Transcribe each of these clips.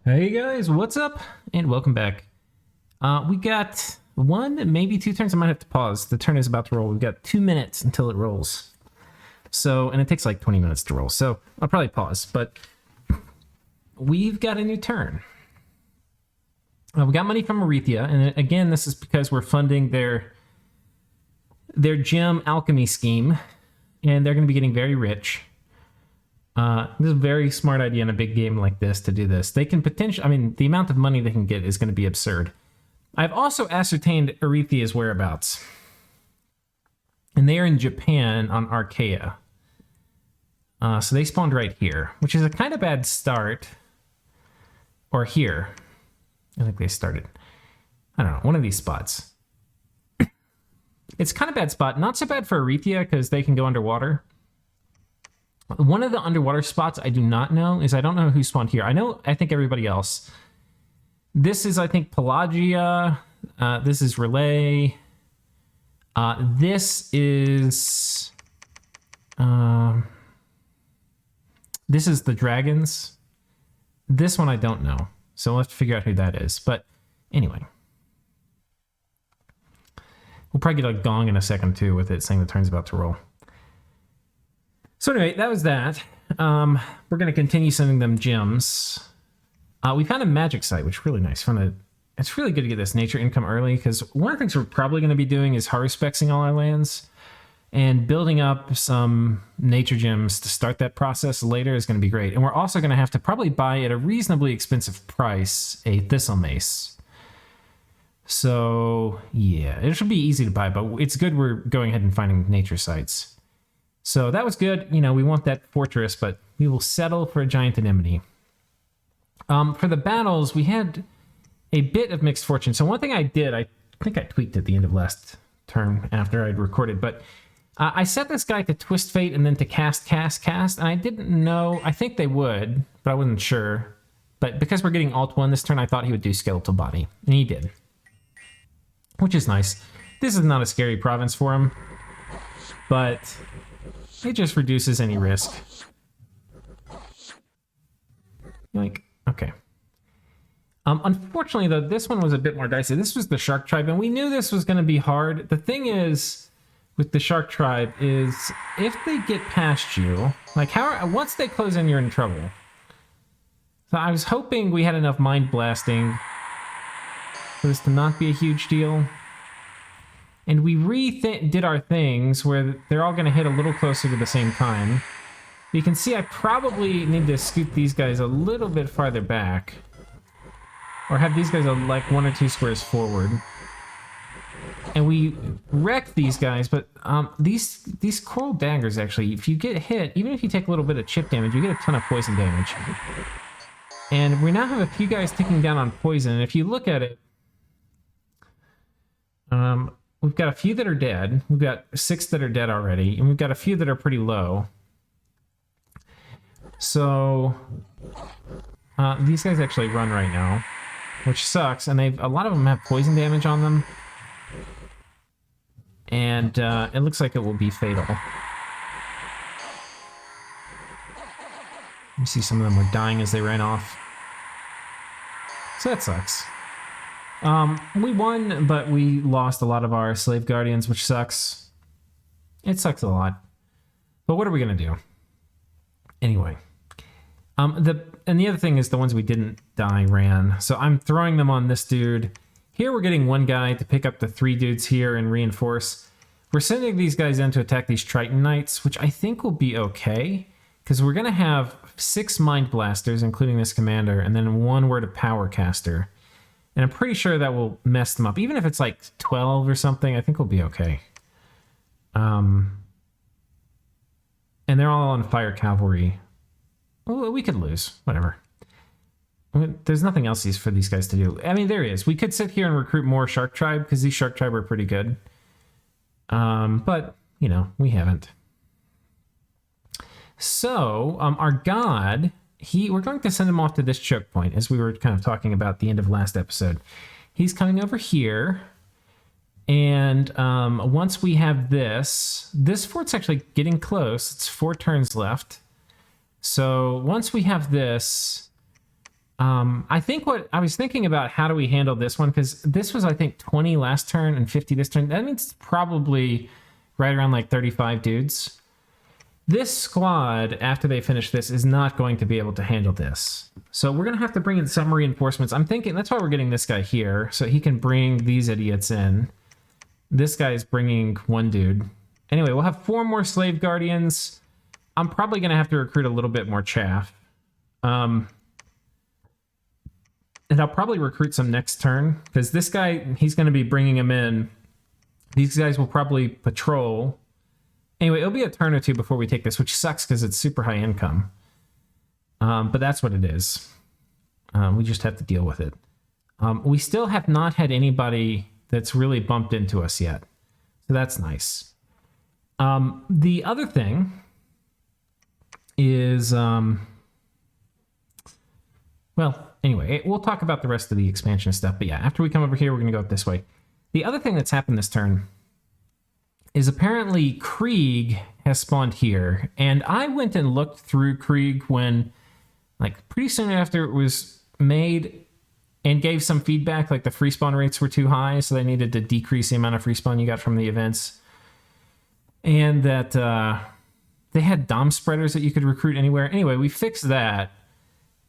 Hey guys, what's up? And welcome back. We got one, maybe two turns. I might have to pause. The turn is about to roll. We've got 2 minutes until it rolls. And it takes like 20 minutes to roll. So I'll probably pause, but we've got a new turn. We got money from Rlyeh, and again, this is because we're funding their gem alchemy scheme, and they're going to be getting very rich. This is a very smart idea in a big game like this to do this. They can potentially, the amount of money they can get is going to be absurd. I've also ascertained Rlyeh's whereabouts. And they are in Japan on Archaea. So they spawned right here, which is a kind of bad start. Or here. I think they started. I don't know, one of these spots. It's kind of bad spot. Not so bad for Rlyeh because they can go underwater. One of the underwater spots I do not know is I don't know who spawned here. I think everybody else. This is, I think, Pelagia. This is Rlyeh. This is the dragons. This one I don't know. So we'll have to figure out who that is. But anyway. We'll probably get a gong in a second too with it saying the turn's about to roll. So anyway, that was that. We're going to continue sending them gems. We found a magic site, which is really nice. It's really good to get this nature income early, because one of the things we're probably going to be doing is harvest-spexing all our lands, and building up some nature gems to start that process later is going to be great. And we're also going to have to probably buy at a reasonably expensive price a thistle mace. So yeah, it should be easy to buy, but it's good we're going ahead and finding nature sites. So that was good. You know, we want that fortress, but we will settle for a giant anemone. For the battles, we had a bit of mixed fortune. So one thing I did, I think I tweaked at the end of last turn after I'd recorded, but I set this guy to twist fate and then to cast. And I didn't know, I think they would, but I wasn't sure. But because we're getting alt 1 this turn, I thought he would do skeletal body, and he did. Which is nice. This is not a scary province for him, but it just reduces any risk. Like, okay. Unfortunately, though, this one was a bit more dicey. This was the Shark Tribe, and we knew this was going to be hard. The thing is, with the Shark Tribe, is if they get past you, like, once they close in, you're in trouble. So I was hoping we had enough mind blasting for this to not be a huge deal. And we did our things where they're all going to hit a little closer to the same time. You can see I probably need to scoot these guys a little bit farther back. Or have these guys like 1 or 2 squares forward. And we wreck these guys, but these coral daggers actually, if you get hit, even if you take a little bit of chip damage, you get a ton of poison damage. And we now have a few guys ticking down on poison, and if you look at it, we've got a few that are dead. We've got 6 that are dead already, and we've got a few that are pretty low. So these guys actually run right now, which sucks. And a lot of them have poison damage on them, and it looks like it will be fatal. You see some of them were dying as they ran off, so that sucks. We won, but we lost a lot of our slave guardians, which sucks. It sucks a lot. But what are we going to do? Anyway. And the other thing is the ones we didn't die ran. So I'm throwing them on this dude. Here we're getting one guy to pick up the 3 dudes here and reinforce. We're sending these guys in to attack these Triton Knights, which I think will be okay. Because we're going to have 6 Mind Blasters, including this commander, and then 1 Word of Power Caster. And I'm pretty sure that will mess them up. Even if it's like 12 or something, I think we'll be okay. And they're all on Fire Cavalry. Well, we could lose. Whatever. There's nothing else for these guys to do. I mean, there is. We could sit here and recruit more Shark Tribe, because these Shark Tribe are pretty good. But, you know, we haven't. So, our god... we're going to send him off to this choke point, as we were kind of talking about at the end of last episode. He's coming over here, and once we have this fort's actually getting close. It's 4 turns left. So once we have this, I think what I was thinking about, how do we handle this one? Because this was, I think, 20 last turn and 50 this turn. That means probably right around like 35 dudes. This squad, after they finish this, is not going to be able to handle this. So we're going to have to bring in some reinforcements. I'm thinking that's why we're getting this guy here, so he can bring these idiots in. This guy's bringing one dude. Anyway, we'll have 4 more slave guardians. I'm probably going to have to recruit a little bit more chaff. And I'll probably recruit some next turn, because this guy, he's going to be bringing him in. These guys will probably patrol. Anyway, it'll be a turn or two before we take this, which sucks because it's super high income. But that's what it is. We just have to deal with it. We still have not had anybody that's really bumped into us yet. So that's nice. The other thing is... well, anyway, we'll talk about the rest of the expansion stuff. But yeah, after we come over here, we're going to go up this way. The other thing that's happened this turn is apparently Krieg has spawned here. And I went and looked through Krieg when, like, pretty soon after it was made, and gave some feedback, like the free spawn rates were too high, so they needed to decrease the amount of free spawn you got from the events. And that they had Dom spreaders that you could recruit anywhere. Anyway, we fixed that.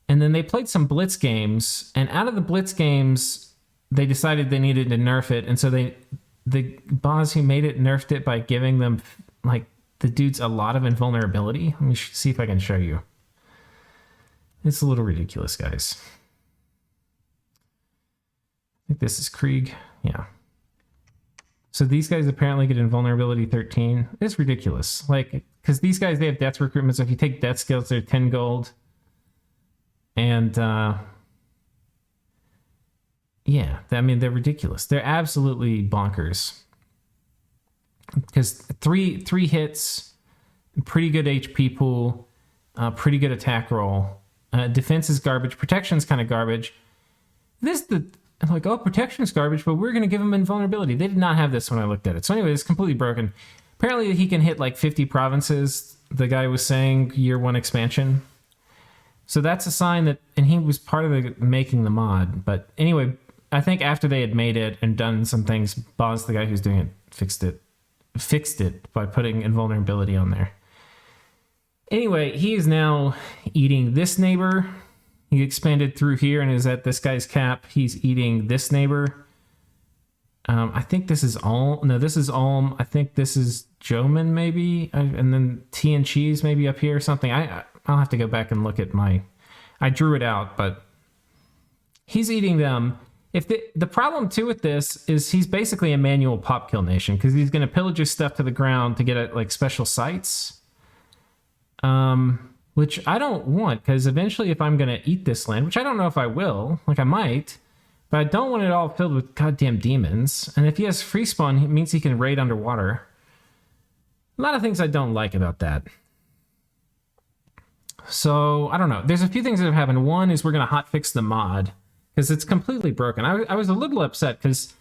And then they played some Blitz games, and out of the Blitz games, they decided they needed to nerf it. And so the boss who made it nerfed it by giving them, like, the dudes a lot of invulnerability. Let me see if I can show you. It's a little ridiculous, guys. I think this is Krieg. Yeah. So these guys apparently get invulnerability 13. It's ridiculous. Like, because these guys, they have death recruitment. So if you take death skills, they're 10 gold. And, yeah, I mean, they're ridiculous. They're absolutely bonkers. Because three hits, pretty good HP pool, pretty good attack roll. Defense is garbage. Protection's kind of garbage. Like, oh, protection's garbage, but we're going to give him invulnerability. They did not have this when I looked at it. So anyway, it's completely broken. Apparently he can hit like 50 provinces, the guy was saying, year 1 expansion. So that's a sign that, and he was part of making the mod. But anyway, I think after they had made it and done some things, Boz, the guy who's doing it, fixed it by putting invulnerability on there. Anyway, he is now eating this neighbor. He expanded through here and is at this guy's cap. He's eating this neighbor. I think this is Ulm. No, this is Ulm. I think this is Joman, maybe. And then Tea and Cheese maybe up here or something. I'll have to go back and look at I drew it out, but he's eating them. If the problem too with this is he's basically a manual pop kill nation, because he's going to pillage his stuff to the ground to get at like special sites. Which I don't want, because eventually if I'm going to eat this land, which I don't know if I will, like I might, but I don't want it all filled with goddamn demons. And if he has free spawn, it means he can raid underwater. A lot of things I don't like about that. So, I don't know. There's a few things that have happened. One is we're going to hotfix the mod, because it's completely broken. I was a little upset, because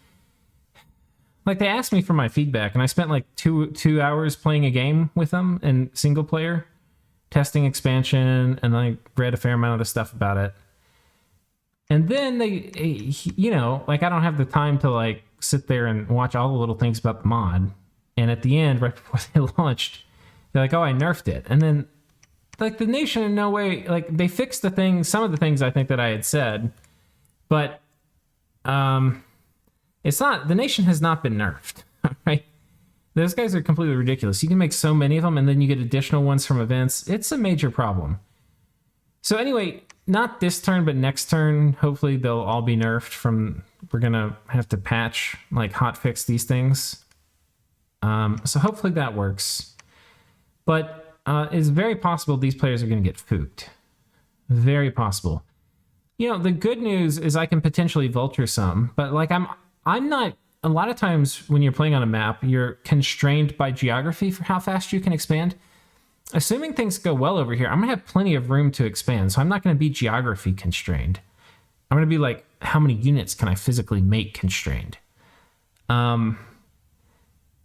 like they asked me for my feedback, and I spent like two hours playing a game with them in single player, testing expansion, and I read a fair amount of the stuff about it. And then they, you know, like I don't have the time to like sit there and watch all the little things about the mod. And at the end, right before they launched, they're like, oh, I nerfed it. And then like the nation in no way, like they fixed the things, some of the things I think that I had said, but it's not, the nation has not been nerfed, right? Those guys are completely ridiculous. You can make so many of them, and then you get additional ones from events. It's a major problem. So anyway, not this turn, but next turn, hopefully they'll all be nerfed from, we're going to have to patch, like hotfix these things. So hopefully that works. But it's very possible these players are going to get fooked. Very possible. You know, the good news is I can potentially vulture some, but like I'm not, a lot of times when you're playing on a map, you're constrained by geography for how fast you can expand. Assuming things go well over here, I'm going to have plenty of room to expand, so I'm not going to be geography constrained. I'm going to be like, how many units can I physically make constrained?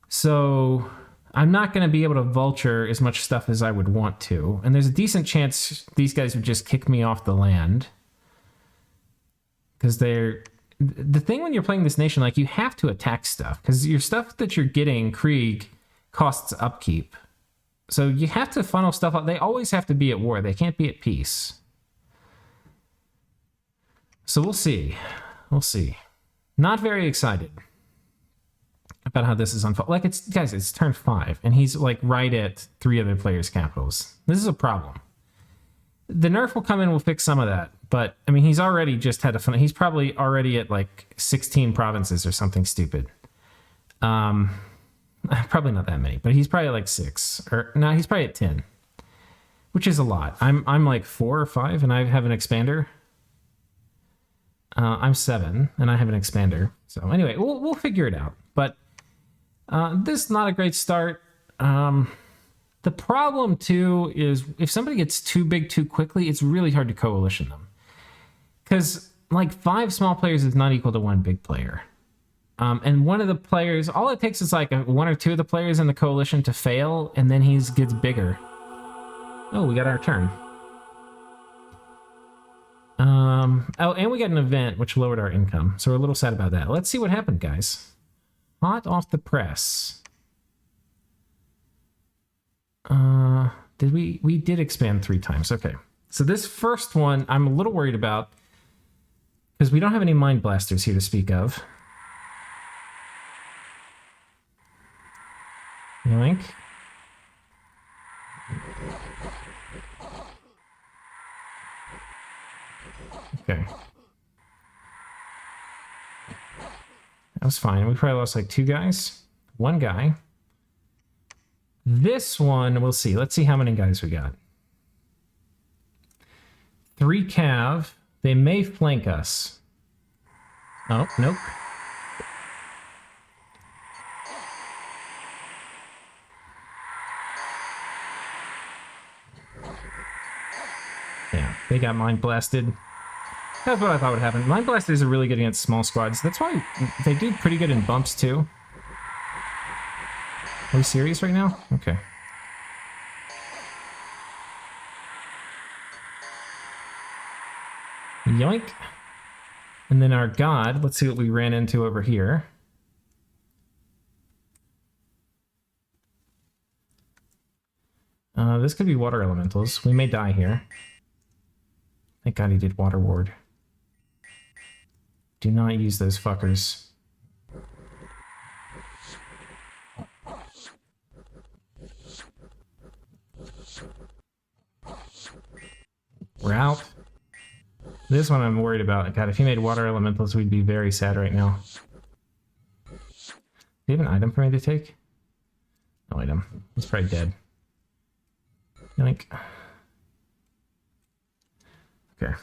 So I'm not going to be able to vulture as much stuff as I would want to. And there's a decent chance these guys would just kick me off the land. because they're the thing when you're playing this nation, like you have to attack stuff because your stuff that you're getting Krieg costs upkeep. So you have to funnel stuff out. They always have to be at war. They can't be at peace. So we'll see. We'll see. Not very excited about how this is unfolding. Like, it's, guys, it's turn 5, and he's like right at 3 other players' capitals. This is a problem. The nerf will come in, we'll fix some of that. But, I mean, he's already just had a fun... He's probably already at, like, 16 provinces or something stupid. Probably not that many, but he's probably like 6. Or, no, he's probably at 10. Which is a lot. I'm like 4 or 5, and I have an expander. I'm 7, and I have an expander. So, anyway, we'll figure it out. But this is not a great start. The problem, too, is if somebody gets too big too quickly, it's really hard to coalition them. Because, like, 5 small players is not equal to 1 big player. And one of the players, all it takes is, like, 1 or 2 of the players in the coalition to fail, and then he gets bigger. Oh, we got our turn. Oh, and we got an event, which lowered our income. So we're a little sad about that. Let's see what happened, guys. Hot off the press. Did we did expand 3 times. Okay. So this first one, I'm a little worried about because we don't have any mind blasters here to speak of. Yoink. Okay. That was fine. We probably lost like 2 guys. 1 guy. This one, we'll see. Let's see how many guys we got. 3 cav. They may flank us. Oh, nope. Yeah, they got mind blasted. That's what I thought would happen. Mind blasters are really good against small squads. That's why they do pretty good in bumps, too. Are we serious right now? Okay. Yoink. And then our god, let's see what we ran into over here. This could be water elementals. We may die here. Thank God he did water ward. Do not use those fuckers. We're out. This one I'm worried about. God, if he made water elementals, we'd be very sad right now. Do you have an item for me to take? No item. He's probably dead. Yoink. Okay.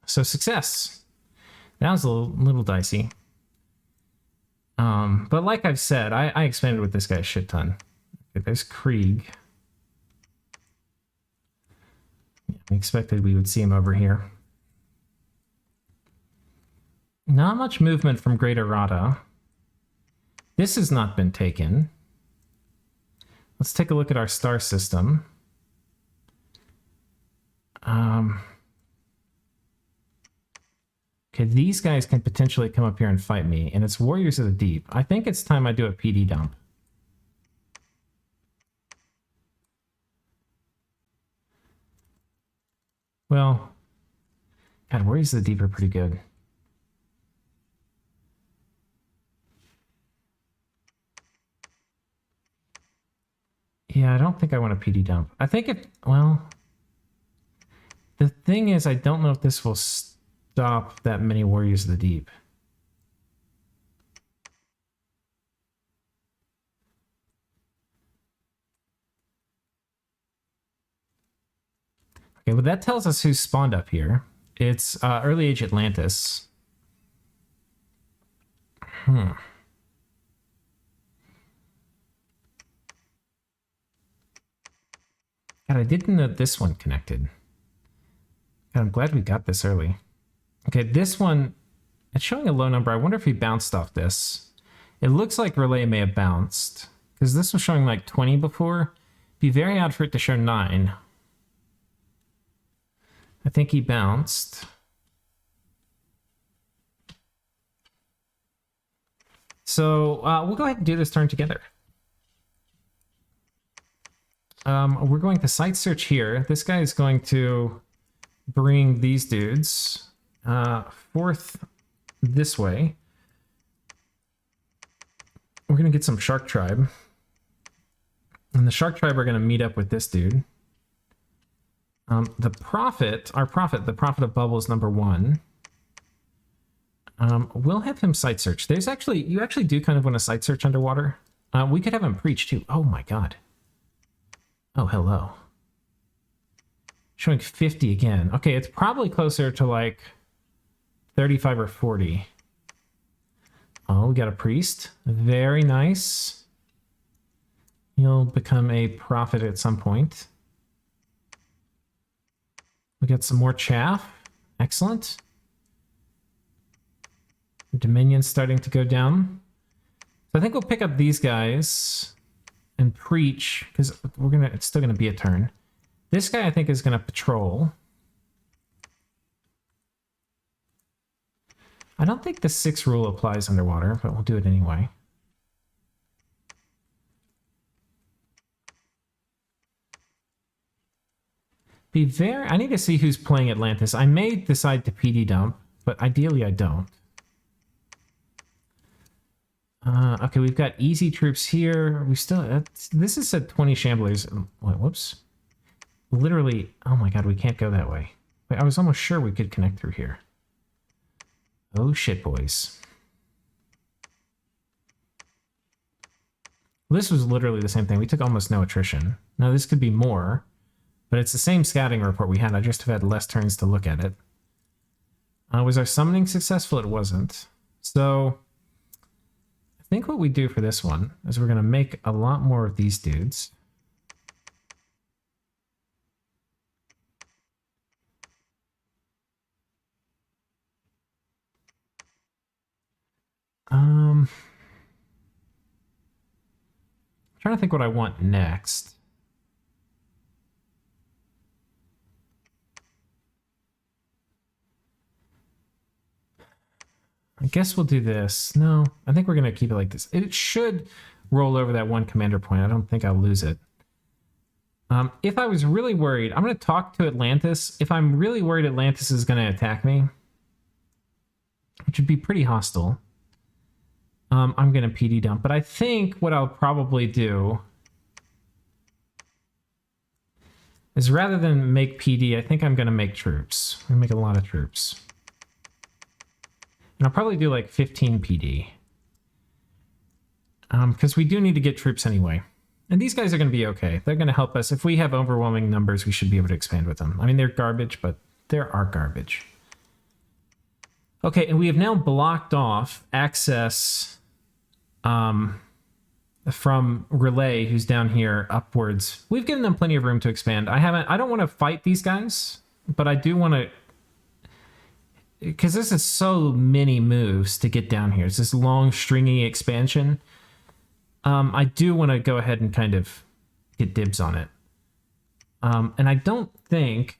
So success. That was a little dicey. But like I've said, I expanded with this guy a shit ton. Okay, there's Krieg. Yeah, I expected we would see him over here. Not much movement from Great Errata. This has not been taken. Let's take a look at our star system. Okay, these guys can potentially come up here and fight me, and it's Warriors of the Deep. I think it's time I do a PD dump. Well, God, Warriors of the Deep are pretty good. Yeah, I don't think I want a PD dump. I think it, well, the thing is, I don't know if this will stop that many Warriors of the Deep. Okay, well, that tells us who's spawned up here. It's early age Atlantis. God, I didn't know this one connected. God, I'm glad we got this early. Okay, this one, it's showing a low number. I wonder if he bounced off this. It looks like Rlyeh may have bounced, because this was showing like 20 before. Be very odd for it to show 9. I think he bounced. So we'll go ahead and do this turn together. We're going to site search here. This guy is going to bring these dudes forth this way. We're going to get some Shark Tribe. And the Shark Tribe are going to meet up with this dude. The Prophet of Bubbles #1. We'll have him site search. You actually do kind of want to site search underwater. We could have him preach too. Oh my god. Oh, hello. Showing 50 again. Okay, it's probably closer to like 35 or 40. Oh, we got a priest. Very nice. He'll become a prophet at some point. We got some more chaff. Excellent. Dominion's starting to go down. So I think we'll pick up these guys and preach, because it's still gonna be a turn. This guy I think is gonna patrol. I don't think the 6 rule applies underwater, but we'll do it anyway. I need to see who's playing Atlantis. I may decide to PD dump, but ideally I don't. Okay, we've got easy troops here. This is at 20 shamblers. Wait, whoops. Literally, oh my god, we can't go that way. Wait, I was almost sure we could connect through here. Oh shit, boys. This was literally the same thing. We took almost no attrition. Now this could be more, but it's the same scouting report we had. I just have had less turns to look at it. Was our summoning successful? It wasn't. So I think what we do for this one is we're going to make a lot more of these dudes. I'm trying to think what I want next. I guess we'll do this. No, I think we're going to keep it like this. It should roll over that 1 commander point. I don't think I'll lose it. If I was really worried, I'm going to talk to Atlantis. If I'm really worried Atlantis is going to attack me, which would be pretty hostile, I'm going to PD dump. But I think what I'll probably do is rather than make PD, I think I'm going to make troops. I'm going to make a lot of troops. And I'll probably do like 15 PD. Because we do need to get troops anyway. And these guys are going to be okay. They're going to help us. If we have overwhelming numbers, we should be able to expand with them. I mean, they're garbage, but they're our garbage. Okay, and we have now blocked off access from Rlyeh, who's down here upwards. We've given them plenty of room to expand. I don't want to fight these guys, but I do want to, because this is so many moves to get down here. It's this long, stringy expansion. I do want to go ahead and kind of get dibs on it. And I don't think,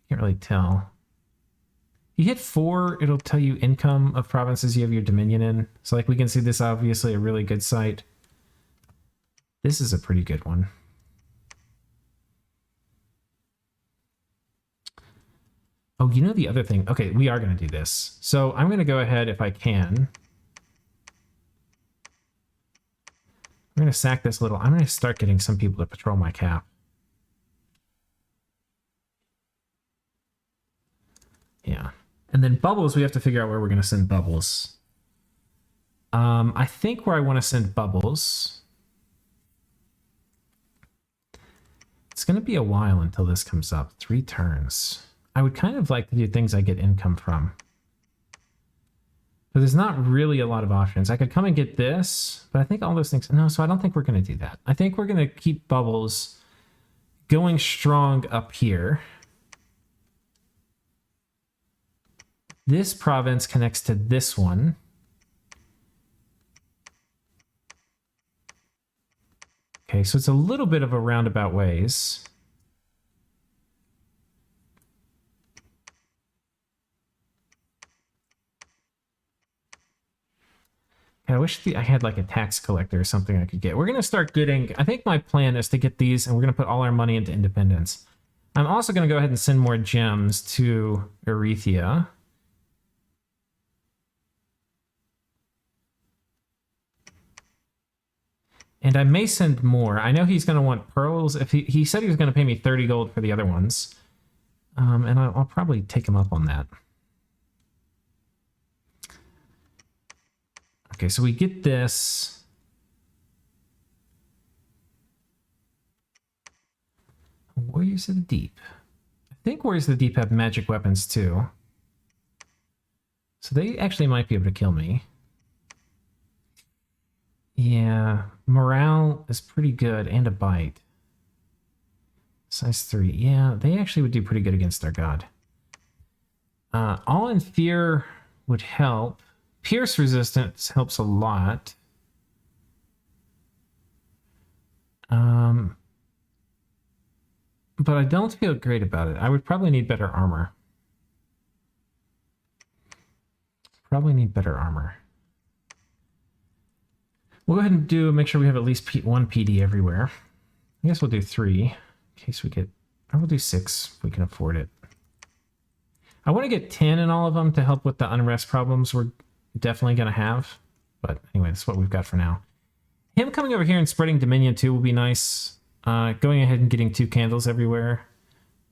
can't really tell. You hit 4, it'll tell you income of provinces you have your dominion in. So like we can see this, obviously a really good site. This is a pretty good one. Oh, you know the other thing? Okay, we are going to do this. So I'm going to go ahead, if I can. I'm going to sack this little. I'm going to start getting some people to patrol my cap. Yeah. And then Bubbles, we have to figure out where we're going to send Bubbles. I think where I want to send Bubbles, it's going to be a while until this comes up. 3 turns. I would kind of like to do things I get income from. But there's not really a lot of options. I could come and get this, but I think all those things... No, so I don't think we're going to do that. I think we're going to keep Bubbles going strong up here. This province connects to this one. Okay, so it's a little bit of a roundabout ways. I wish I had like a tax collector or something I could get. We're going to start getting, I think my plan is to get these and we're going to put all our money into independence. I'm also going to go ahead and send more gems to Rlyeh. And I may send more. I know he's going to want pearls. If he said he was going to pay me 30 gold for the other ones. And I'll probably take him up on that. Okay, so we get this. Warriors of the Deep. I think Warriors of the Deep have magic weapons too. So they actually might be able to kill me. Yeah, morale is pretty good and a bite. Size 3. Yeah, they actually would do pretty good against our god. All in Fear would help. Pierce resistance helps a lot. But I don't feel great about it. I would probably need better armor. Probably need better armor. We'll go ahead and make sure we have at least one PD everywhere. I guess we'll do 3 in case we get, or we'll do 6 if we can afford it. I want to get 10 in all of them to help with the unrest problems we're definitely going to have. But anyway, that's what we've got for now. Him coming over here and spreading Dominion too will be nice. Going ahead and getting 2 candles everywhere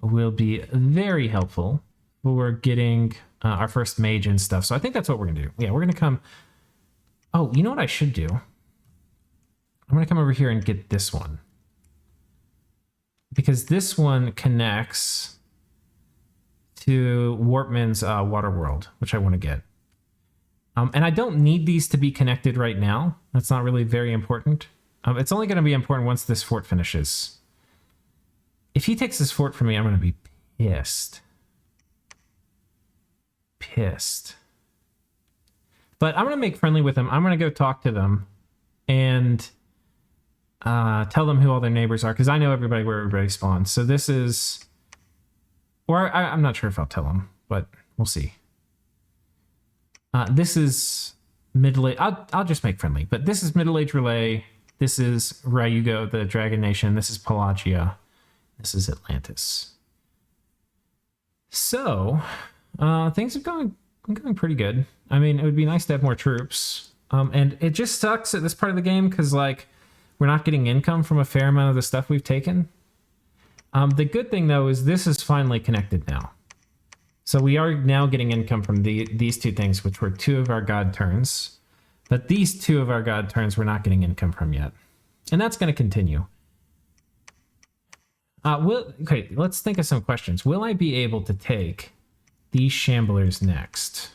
will be very helpful for getting our first mage and stuff. So I think that's what we're going to do. Yeah, we're going to come... Oh, you know what I should do? I'm going to come over here and get this one. Because this one connects to Warpman's Water World, which I want to get. And I don't need these to be connected right now. That's not really very important. It's only going to be important once this fort finishes. If he takes this fort from me, I'm going to be pissed. Pissed. But I'm going to make friendly with them. I'm going to go talk to them and tell them who all their neighbors are, because I know everybody where everybody spawns. So this is... Or I'm not sure if I'll tell them, but we'll see. This is middle-age... I'll just make friendly. But this is middle-age Rlyeh. This is Rlyeh, the Dragon Nation. This is Pelagia. This is Atlantis. So, things are going pretty good. I mean, it would be nice to have more troops. And it just sucks at this part of the game because, like, we're not getting income from a fair amount of the stuff we've taken. The good thing, though, is this is finally connected now. So we are now getting income from these 2 things, which were 2 of our god turns. But these 2 of our god turns we're not getting income from yet. And that's going to continue. Okay, let's think of some questions. Will I be able to take these shamblers next?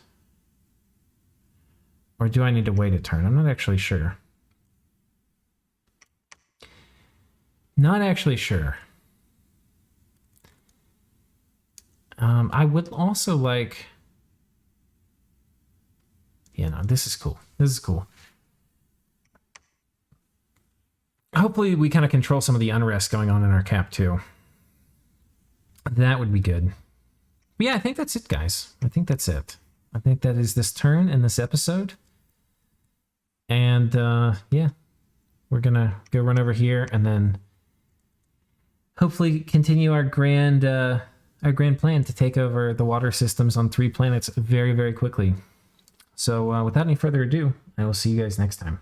Or do I need to wait a turn? I'm not actually sure. Not actually sure. I would also like... Yeah, no, this is cool. This is cool. Hopefully we kind of control some of the unrest going on in our cap too. That would be good. But yeah, I think that's it, guys. I think that's it. I think that is this turn in this episode. And yeah, we're going to go run over here and then hopefully continue our grand plan to take over the water systems on 3 planets very, very quickly. So without any further ado, I will see you guys next time.